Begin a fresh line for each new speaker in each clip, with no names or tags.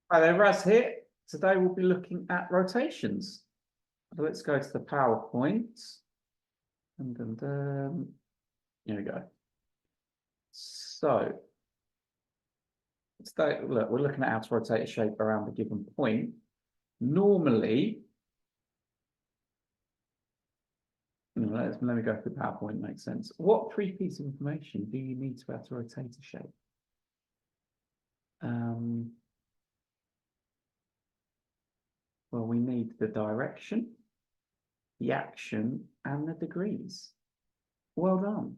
Hi there, Raz here. Today we'll be looking at rotations. So let's go to the PowerPoint. Here we go. So today, look, we're looking at how to rotate a shape around a given point. Normally, let me go through PowerPoint, makes sense. What three pieces of information do you need to be able to rotate a shape? Well, we need the direction, the action, and the degrees. Well done.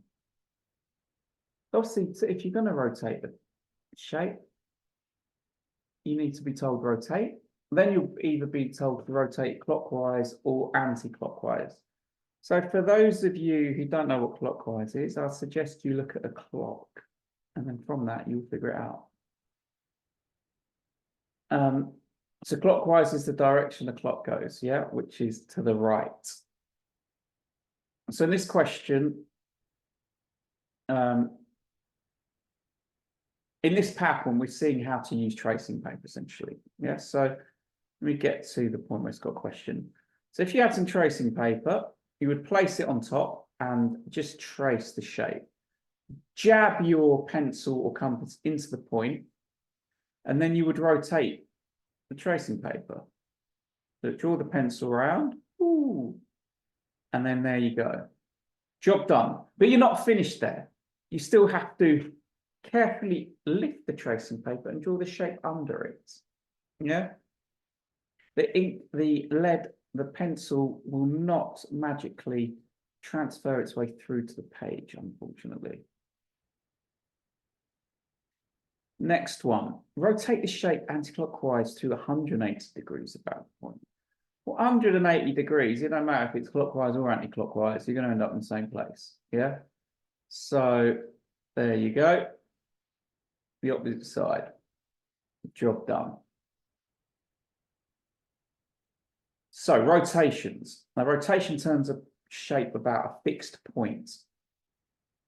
Obviously, if you're going to rotate the shape, you need to be told rotate. Then you'll either be told to rotate clockwise or anti-clockwise. So for those of you who don't know what clockwise is, I'll suggest you look at a clock, and then from that you'll figure it out. So clockwise is the direction the clock goes, yeah, which is to the right. So in this question, in this PowerPoint, we're seeing how to use tracing paper, essentially. Yeah, so let me get to the point where it's got a question. So if you had some tracing paper, you would place it on top and just trace the shape. Jab your pencil or compass into the point, and then you would rotate the tracing paper. So draw the pencil around, and then there you go. Job done. But you're not finished there. You still have to carefully lift the tracing paper and draw the shape under it. Yeah. The ink, the lead, the pencil will not magically transfer its way through to the page, unfortunately. Next one, rotate the shape anti-clockwise to 180 degrees about the point. Well, 180 degrees, it don't matter if it's clockwise or anti-clockwise, you're going to end up in the same place. Yeah. So there you go. The opposite side. Job done. So rotations. Now rotation turns a shape about a fixed point.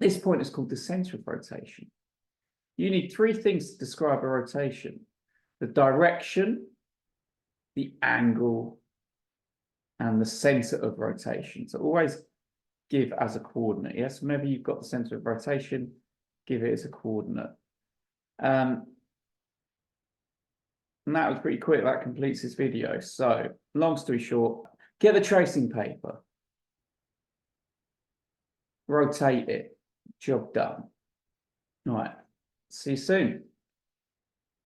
This point is called the center of rotation. You need three things to describe a rotation: the direction, the angle, and the center of rotation. So always give as a coordinate. Yes, whenever you've got the center of rotation, give it as a coordinate. And that was pretty quick. That completes this video. So long story short, get the tracing paper, rotate it, job done. All right, see you soon.